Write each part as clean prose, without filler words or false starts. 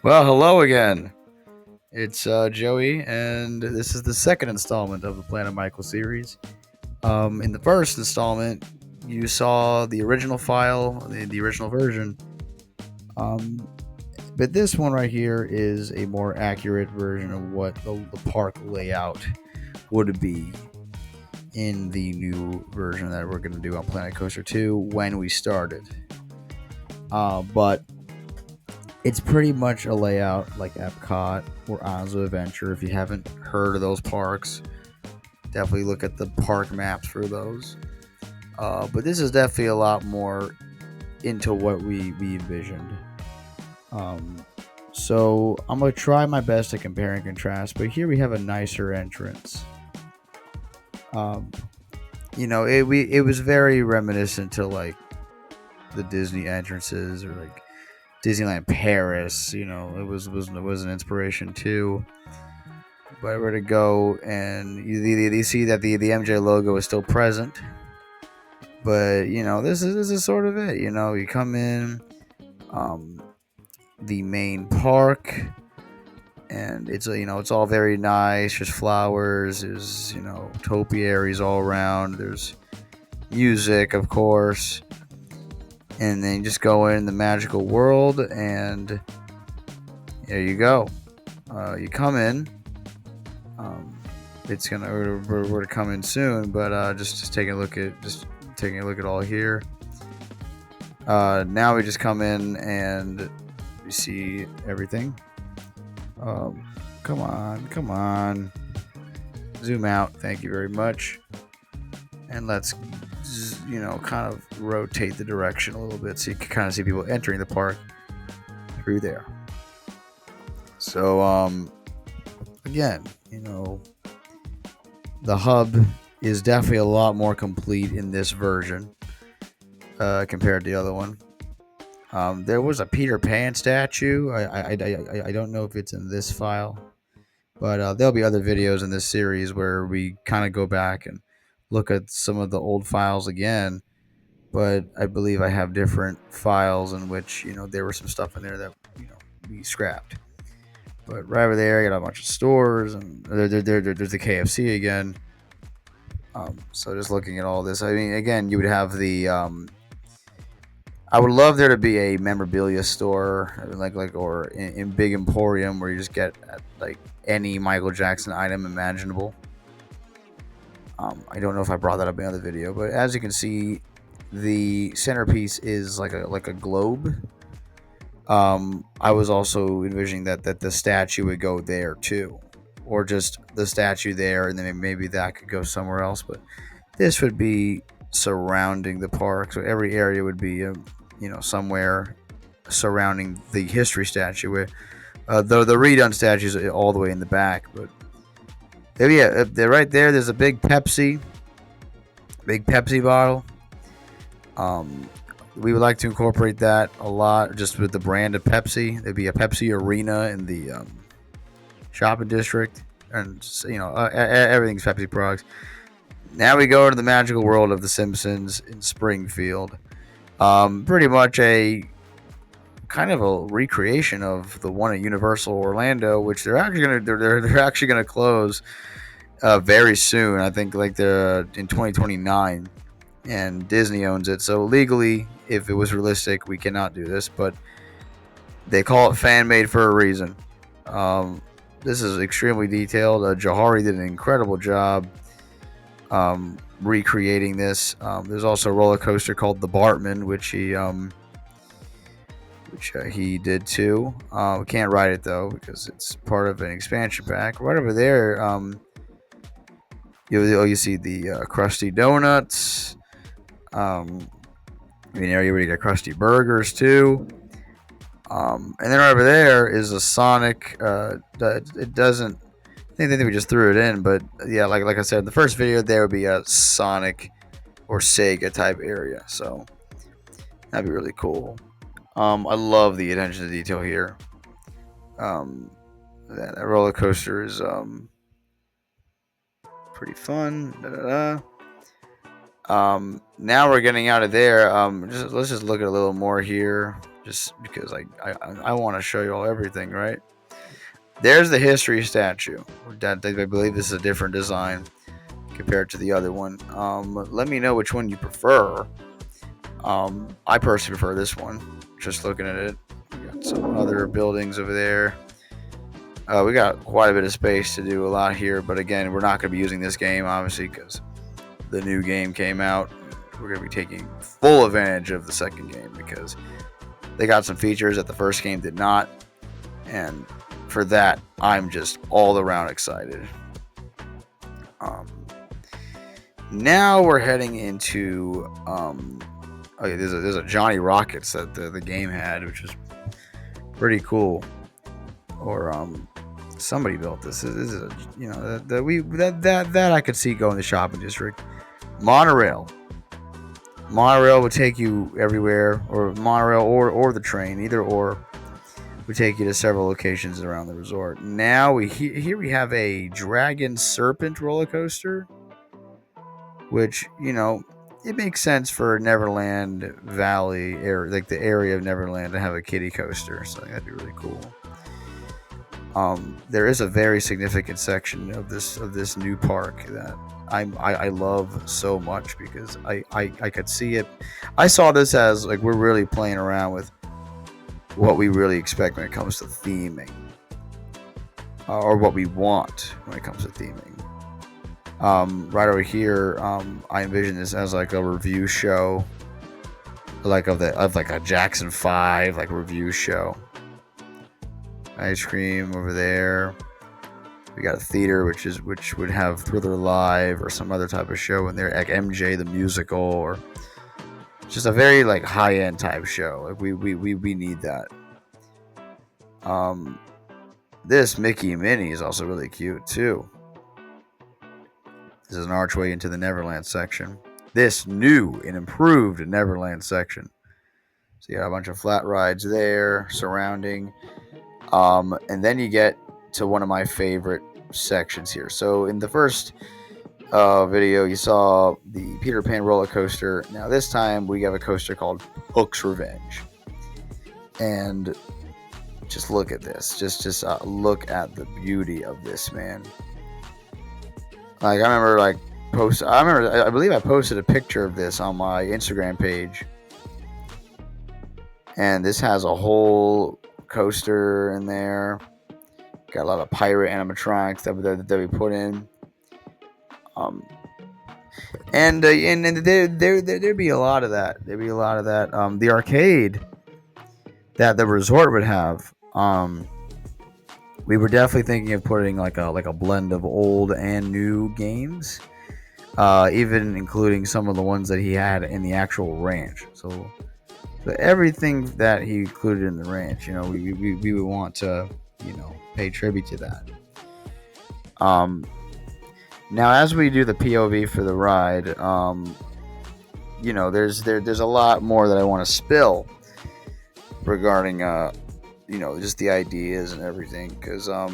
Well, hello again. It's Joey, and this is the second installment of the Planet Michael series. In the first installment, you saw the original file, the original version. Um, but this one right here is a more accurate version of what the park layout would be in the new version that we're going to do on Planet Coaster 2 when we started. But it's pretty much a layout like Epcot or Ozzo Adventure. If you haven't heard of those parks, definitely look at the park maps for those. But this is definitely a lot more into what we envisioned. Um, so I'm gonna try my best to compare and contrast. But here we have a nicer entrance. Um, it was very reminiscent to like the Disney entrances or like Disneyland Paris. It was an inspiration too. But where to go, and you see that the MJ logo is still present. But this is sort of it. You come in, um, the main park, and it's all very nice. There's flowers. There's topiaries all around. There's music, of course, and then you just go in the magical world, and there you go. You come in. Um, it's gonna we're to come in soon, but just taking a look at all here. Now we just come in and we see everything. Um, come on, zoom out. Thank you very much, and let's kind of rotate the direction a little bit so you can kind of see people entering the park through there. So again, the hub is definitely a lot more complete in this version compared to the other one. There was a Peter Pan statue. I don't know if it's in this file, but there'll be other videos in this series where we kind of go back and look at some of the old files again. But I believe I have different files in which there was some stuff in there that we scrapped. But right over there, I got a bunch of stores, and there's the KFC again. So just looking at all this, I mean, again, you would have the. I would love there to be a memorabilia store, or in Big Emporium, where you just get like any Michael Jackson item imaginable. I don't know if I brought that up in another video, but as you can see, the centerpiece is like a globe. I was also envisioning that the statue would go there too, or just the statue there, and then maybe that could go somewhere else. But this would be surrounding the park, so every area would be, somewhere surrounding the history statue. Where the redone statues are all the way in the back, but yeah, they're right there. There's a big Pepsi bottle. Um, we would like to incorporate that a lot, just with the brand of Pepsi. There'd be a Pepsi arena in the shopping district, and everything's Pepsi products. Now we go to the magical world of The Simpsons in Springfield. Pretty much a kind of a recreation of the one at Universal Orlando, which they're actually gonna close very soon. I think like they're in 2029, and Disney owns it. So legally, if it was realistic, we cannot do this, but they call it fan made for a reason. This is extremely detailed. Johari did an incredible job recreating this. There's also a roller coaster called the Bartman, which he did too. We can't ride it though because it's part of an expansion pack. Right over there, you see the Krusty Donuts. Area where you get Krusty Burgers too. And then over there is a Sonic. It doesn't. I think we just threw it in, but yeah, like I said in the first video, there would be a Sonic or Sega type area. So that'd be really cool. I love the attention to detail here. That roller coaster is pretty fun. Da-da-da. Now we're getting out of there. Let's just look at a little more here. just because I want to show you all everything, right? There's the history statue. That I believe this is a different design compared to the other one. Let me know which one you prefer. I personally prefer this one. Just looking at it, we got some other buildings over there. We got quite a bit of space to do a lot here, but again, we're not going to be using this game obviously because the new game came out. We're going to be taking full advantage of the second game because they got some features that the first game did not, and for that, I'm just all around excited. Now we're heading into okay, there's a Johnny Rockets that the game had, which is pretty cool. Or somebody built this. This is a, you know, that I could see going to the shopping district. Monorail would take you everywhere, or monorail or the train, either or would take you to several locations around the resort. Now here we have a dragon serpent roller coaster, which, you know, it makes sense for Neverland Valley area, like the area of Neverland, to have a kiddie coaster. So that'd be really cool. There is a very significant section of this new park that I love so much because I could see it. I saw this as like we're really playing around with what we really expect when it comes to theming, or what we want when it comes to theming. Right over here, I envision this as like a review show, like of like a Jackson 5 like review show. Ice cream over there. We got a theater which would have Thriller Live or some other type of show in there, like MJ the musical, or just a very like high end type show. Like we need that. This Mickey and Minnie is also really cute too. This is an archway into the Neverland section. This new and improved Neverland section. So you got a bunch of flat rides there surrounding. And then you get to one of my favorite sections here. So in the first video, you saw the Peter Pan roller coaster. Now this time we have a coaster called Hook's Revenge. And just look at this. Just look at the beauty of this, man. Like I believe I posted a picture of this on my Instagram page. And this has a whole coaster in there. Got a lot of pirate animatronics that we put in. And there'd be a lot of that. The arcade that the resort would have. We were definitely thinking of putting like a blend of old and new games, even including some of the ones that he had in the actual ranch. So everything that he included in the ranch, you know, we would want to, you know, pay tribute to that. Now as we do the POV for the ride, you know, there's a lot more that I want to spill regarding you know, just the ideas and everything, because a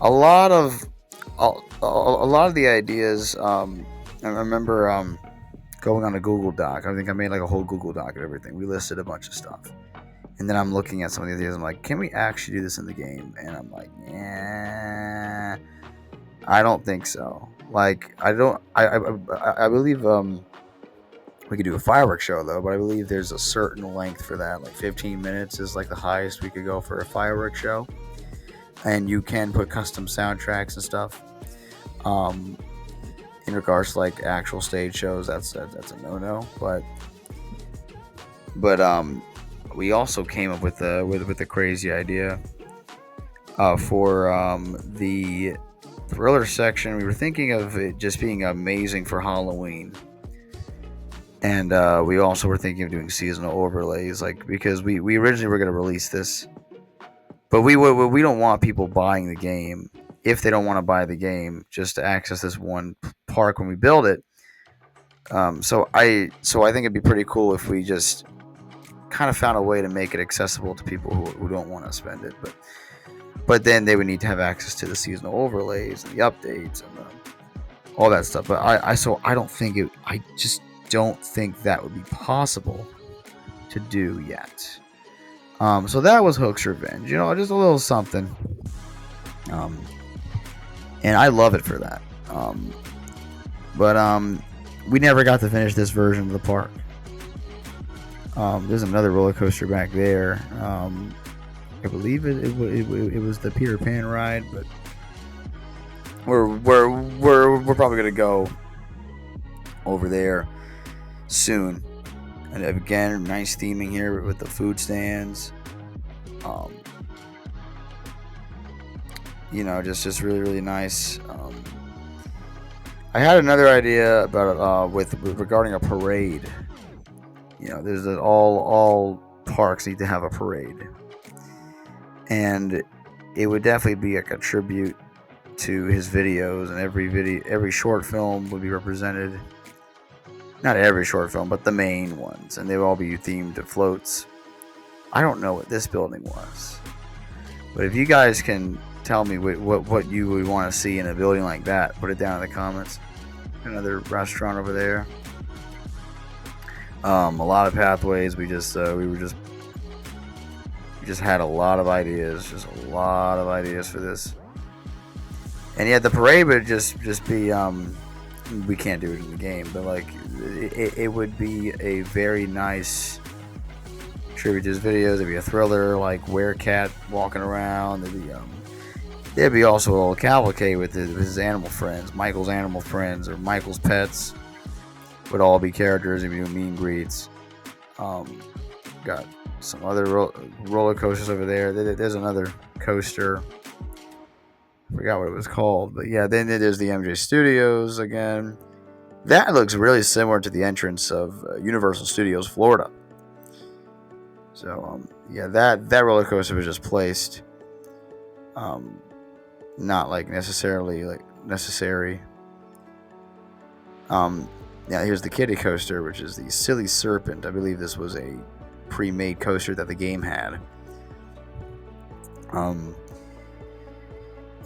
lot of the ideas, I remember going on a Google Doc. I think I made like a whole Google Doc and everything. We listed a bunch of stuff, and then I'm looking at some of the ideas. I'm like, can we actually do this in the game? And I'm like, yeah, I don't think so. Like, I believe we could do a fireworks show though, but I believe there's a certain length for that. Like 15 minutes is like the highest we could go for a fireworks show, and you can put custom soundtracks and stuff. In regards to like actual stage shows, that's a no-no. But we also came up with a crazy idea for the thriller section. We were thinking of it just being amazing for Halloween. And we also were thinking of doing seasonal overlays, like, because we originally were going to release this, but we don't want people buying the game if they don't want to buy the game just to access this one park when we build it. So I think it'd be pretty cool if we just kind of found a way to make it accessible to people who don't want to spend it, but then they would need to have access to the seasonal overlays and the updates and all that stuff. But I just don't think that would be possible to do yet. So that was Hook's Revenge. Just a little something. And I love it for that. But we never got to finish this version of the park. There's another roller coaster back there. I believe it was the Peter Pan ride, but we're probably gonna go over there soon. And again, nice theming here with the food stands. Just really, really nice. I had another idea about it regarding a parade. There's all parks need to have a parade, and it would definitely be like a tribute to his videos, and every short film would be represented. Not every short film, but the main ones, and they would all be themed to floats. I don't know what this building was, but if you guys can tell me what you would want to see in a building like that, put it down in the comments. Another restaurant over there. A lot of pathways. We just had a lot of ideas, for this. And yet the parade would just be we can't do it in the game, but like it would be a very nice tribute to his videos. There'd be a thriller like Werecat walking around. There'd be also a little cavalcade with his animal friends, Michael's animal friends, or Michael's pets. Would all be characters and be doing meet and greets. Got some other roller coasters over there. There's another coaster. I forgot what it was called, but yeah. Then there's the MJ Studios again. That looks really similar to the entrance of Universal Studios Florida. So yeah, that roller coaster was just placed. Not like necessarily necessary. Now here's the kiddie coaster, which is the Silly Serpent. I believe this was a pre-made coaster that the game had.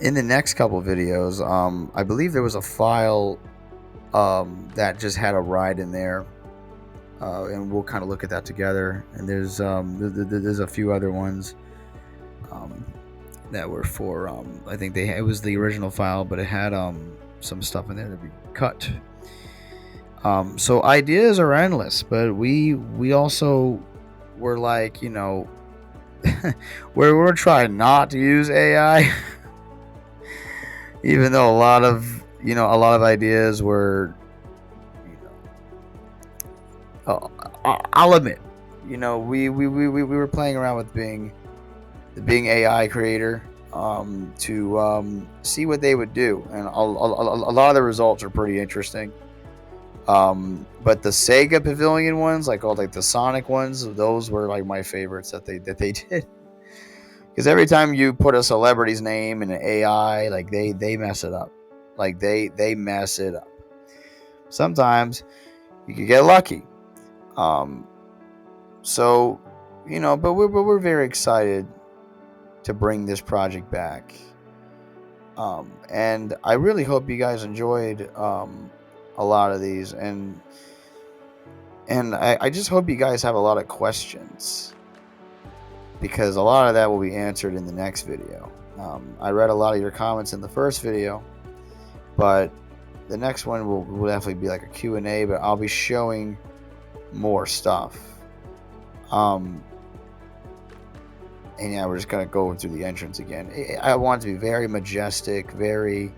In the next couple videos, I believe there was a file that just had a ride in there, and we'll kind of look at that together. And there's a few other ones that were for I think it was the original file, but it had some stuff in there to be cut. So ideas are endless, but we also were like, we're trying not to use AI, even though a lot of ideas were, I'll admit, we were playing around with the Bing AI creator to see what they would do, and a lot of the results are pretty interesting. But the Sega Pavilion ones, like the Sonic ones, those were like my favorites that they did. Because every time you put a celebrity's name in an AI, like they mess it up. Like they mess it up. Sometimes you could get lucky. So, but we're very excited to bring this project back. And I really hope you guys enjoyed a lot of these, and I just hope you guys have a lot of questions, because a lot of that will be answered in the next video. I read a lot of your comments in the first video, but the next one will definitely be like a Q&A, but I'll be showing more stuff. And yeah, we're just gonna go through the entrance again. I want it to be very majestic, very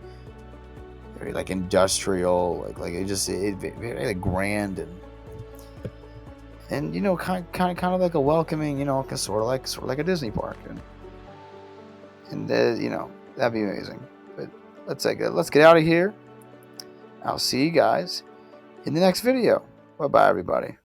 like industrial, like very like grand, and kind of like a welcoming, sort of like a Disney park, and that'd be amazing. But let's get out of here. I'll see you guys in the next video. Bye bye, everybody.